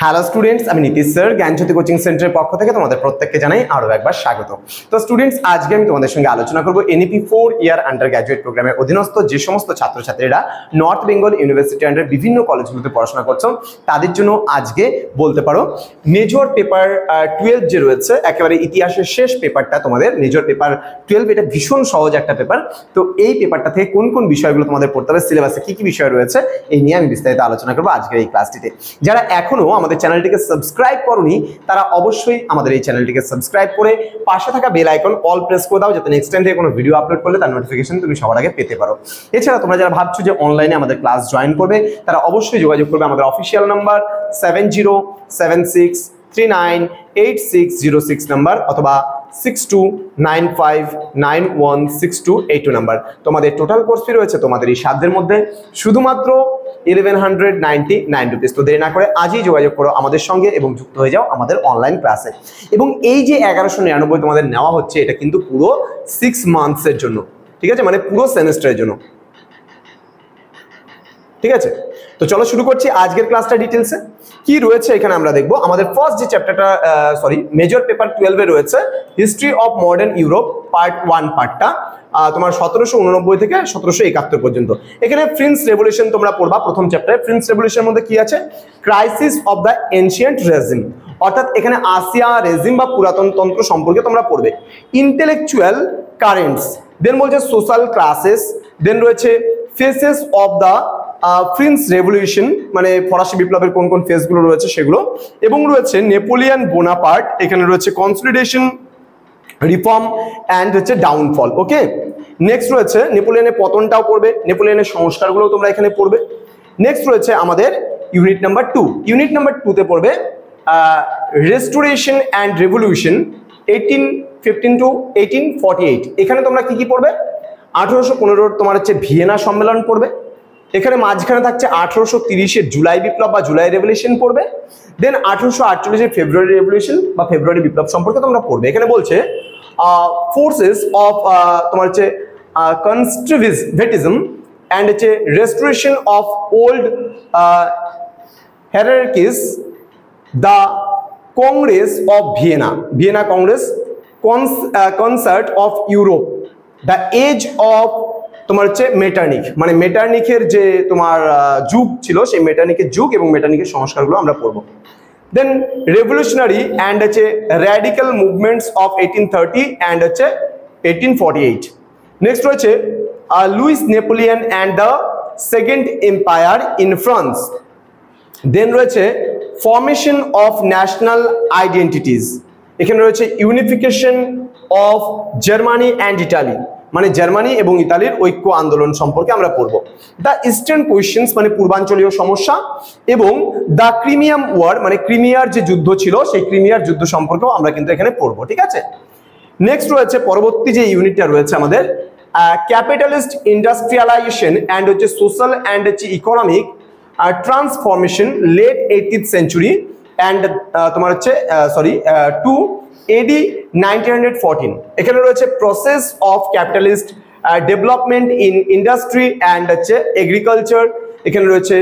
Hello students, আমি Nitish sir জ্ঞানজ্যোতি coaching সেন্টারের পক্ষ থেকে তোমাদের প্রত্যেককে জানাই আরও একবার স্বাগত। তো স্টুডেন্টস, আজকে আমি তোমাদের সঙ্গে আলোচনা করব এনইপি 4 ইয়ার আন্ডার গ্র্যাজুয়েট প্রোগ্রামের অধীনস্থ যে সমস্ত ছাত্রছাত্রীরা নর্থ বেঙ্গল ইউনিভার্সিটি আন্ডার বিভিন্ন কলেজগুলোতে পড়াশোনা করছো তাদের জন্য আজকে বলতে পারো মেজর পেপার 12 যে রয়েছে, একেবারে ইতিহাসের শেষ পেপারটা তোমাদের মেজর পেপার 12। এটা ভীষণ সহজ একটা পেপার। তো এই পেপারটা থেকে কোন কোন বিষয়গুলো তোমাদের পড়তে হবে, সিলেবাসে কি কি বিষয় রয়েছে, এই নিয়ে আমি বিস্তারিত আলোচনা করবো আজকের এই ক্লাসটিতে। যারা এখনো আমাদের চ্যানেলটিকে সাবস্ক্রাইব করোনি তারা অবশ্যই আমাদের এই চ্যানেলটিকে সাবস্ক্রাইব করে পাশে থাকা বেল আইকন অল প্রেস করে দাও, যাতে নেক্সট টাইম থেকে কোনো ভিডিও আপলোড করলে তার নোটিফিকেশন তুমি সবার আগে পেতে পারো। এছাড়া তোমরা যারা ভাবছো যে অনলাইনে আমাদের ক্লাস জয়েন করবে তারা অবশ্যই যোগাযোগ করবে আমাদের অফিসিয়াল নাম্বার 7076398606 নাম্বার অথবা 6295916282 নাম্বার। তোমাদের টোটাল কোর্স ফি রয়েছে তোমাদের এই সাধ্যের মধ্যে শুধুমাত্র 1199 রুপিস। তো দেরি না করে আজই যোগাযোগ করো আমাদের সঙ্গে এবং যুক্ত হয়ে যাও আমাদের অনলাইন ক্লাসে। এবং এই যে 1199 তোমাদের নেওয়া হচ্ছে, এটা কিন্তু পুরো 6 মান্থসের জন্য, ঠিক আছে, মানে পুরো সেমিস্টারের জন্য, ঠিক আছে। তো চলো শুরু করছি আজকের ক্লাসটা। ডিটেলসে কি রয়েছে এখানে আমরা দেখবো। আমাদের ফার্স্ট যে চ্যাপ্টারটা মেজর পেপার 12 এ রয়েছে history of modern Europe part 1 পার্টটা তোমার 1789 থেকে 1771 পর্যন্ত। এখানে ফ্রেঞ্চ রেভলিউশন তোমরা পড়বা প্রথম চ্যাপ্টারে। ফ্রেঞ্চ রেভলিউশনের মধ্যে কি আছে? Crisis of the ancient regime, অর্থাৎ এখানে আসিয়া রেজিম বা পুরাতন তন্ত্র সম্পর্কে তোমরা পড়বে। ইন্টেলেকচুয়াল কারেন্টস, দেন বলছে সোশ্যাল ক্লাসেস, দেন রয়েছে faces of the French revolution, মানে ফরাসি বিপ্লবের কোন কোন ফেজগুলো রয়েছে সেগুলো, এবং রয়েছে নেপোলিয়ান বোনাপার্ট, এখানে রয়েছে কনসলিডেশন, রিফর্ম অ্যান্ড হচ্ছে ডাউনফল। ওকে, নেক্সট রয়েছে নেপোলিয়নের পতনটাও পড়বে, নেপোলিয়নের সংস্কারগুলো তোমরা এখানে পড়বে। নেক্সট রয়েছে আমাদের ইউনিট নাম্বার 2। ইউনিট নাম্বার 2তে পড়বে রেস্টোরেশন অ্যান্ড রেভলিউশন 1815 টু 1848। এখানে তোমরা কি কি পড়বে? 1815 তোমার হচ্ছে ভিয়েনা সম্মেলন পড়বে। এখানে মাঝখানে থাকছে 1830-এর জুলাই বিপ্লব বা জুলাই রেভলিউশন পড়বে। দেন 1848-এর ফেব্রুয়ারি রেভলিউশন বা ফেব্রুয়ারি বিপ্লব সম্পর্কে তোমরা পড়বে। এখানে বলছে ফোর্সেস অফ তোমার হচ্ছে কনস্ট্রাভেটিজম অ্যান্ড হচ্ছে restoration of old hierarchies, the Congress of Vienna, Vienna Congress, Concert of Europe, the age of তোমার হচ্ছে মেটার্নিক, মানে মেটার্নিকের যে তোমার যুগ ছিল সেই মেটার্নিকের যুগ এবং মেটার্নিকের সংস্কারগুলো আমরা পড়ব। দেন রেভলিউশনারি অ্যান্ড হচ্ছে র্যাডিক্যাল মুভমেন্টস অফ 1830 অ্যান্ড হচ্ছে 1848। নেক্সট রয়েছে Louis Napoleon and the Second Empire in France. Then রয়েছে ফর্মেশন অফ ন্যাশনাল আইডেন্টিটিস, এখানে রয়েছে unification of Germany and Italy, মানে জার্মানি এবং ইতালির ঐক্য আন্দোলন সম্পর্কে আমরা পড়ব। দ্য ইস্টার্ন কোয়েশ্চেন্স, মানে পূর্বাঞ্চলীয় সমস্যা, এবং দ্য ক্রিমিয়াম ওয়ার, মানে ক্রিমিয়ার যে যুদ্ধ ছিল সেই ক্রিমিয়ার যুদ্ধ সম্পর্কেও আমরা কিন্তু এখানে পড়ব, ঠিক আছে। নেক্সট রয়েছে পরবর্তী যে ইউনিটটা রয়েছে আমাদের ক্যাপিটালিস্ট ইন্ডাস্ট্রিয়ালাইজেশন অ্যান্ড হচ্ছে সোশ্যাল অ্যান্ড হচ্ছে economic transformation late 18th century and তোমার হচ্ছে টু AD 1914। এখানে রয়েছে process of capitalist development in industry and হচ্ছে এগ্রিকালচার। এখানে রয়েছে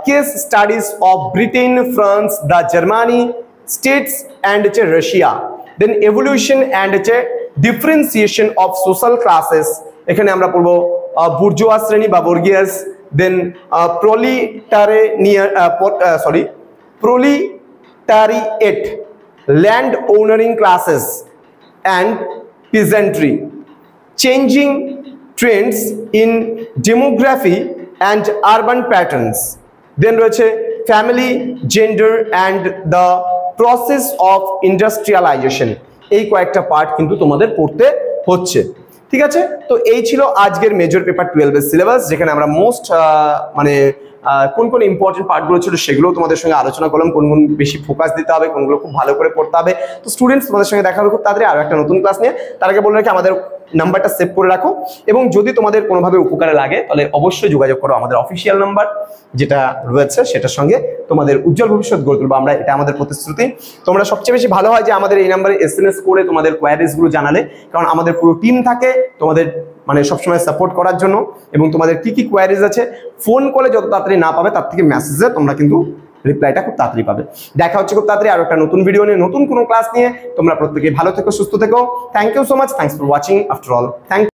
case studies of Britain, France, the Germany, States and হচ্ছে রাশিয়া। দেন এভলিউশন অ্যান্ড হচ্ছে ডিফারেন্সিয়েশন অফ সোশ্যাল ক্লাসেস, এখানে আমরা পড়বো বুর্জোয়া শ্রেণী বা বর্গিয়াস। দেন প্রোলিটারিয়েট, land owning classes and peasantry, changing trends in demography and urban patterns. Then রয়েছে family, gender and the process of industrialization। এই কয়েকটা পার্ট কিন্তু তোমাদের পড়তে হচ্ছে, ঠিক আছে। তো এই ছিল আজকের মেজর পেপার 12 এর সিলেবাস, যেখানে আমরা মোস্ট মানে কোন কোন ইম্পর্টেন্ট পার্টগুলো ছিল সেগুলো তোমাদের সঙ্গে আলোচনা করলাম, কোন কোন বেশি ফোকাস দিতে হবে, কোনগুলো খুব ভালো করে পড়তে হবে। তো স্টুডেন্টস, তোমাদের সঙ্গে দেখা হবে খুব তাড়াতাড়ি আরও একটা নতুন ক্লাস নিয়ে। তার আগে বলে রাখি আমাদের নাম্বারটা সেভ করে রাখো, এবং যদি তোমাদের কোনোভাবে উপকারে লাগে তাহলে অবশ্যই যোগাযোগ করো আমাদের অফিসিয়াল নাম্বার যেটা রয়েছে সেটার সঙ্গে। তোমাদের উজ্জ্বল ভবিষ্যৎ গড়ে তুলবো আমরা, এটা আমাদের প্রতিশ্রুতি। তোমরা সবচেয়ে বেশি ভালো হয় যে আমাদের এই নাম্বারে SMS করে তোমাদের কোয়ারিজগুলো জানালে, কারণ আমাদের পুরো টিম থাকে তোমাদের মানে সবসময় সাপোর্ট করার জন্য, এবং তোমাদের কি কি কোয়ারিজ আছে ফোন কলে যত তাড়াতাড়ি না পাবে তার থেকে মেসেজে তোমরা কিন্তু রিপ্লাইটা খুব তাড়াতাড়ি পাবে। দেখা হচ্ছে খুব তাড়াতাড়ি আরো একটা নতুন ভিডিও নিয়ে, নতুন কোনো ক্লাস নিয়ে। তোমরা প্রত্যেকে ভালো থেকো, সুস্থ থেকো। Thank you so much, thanks for watching after all. Thank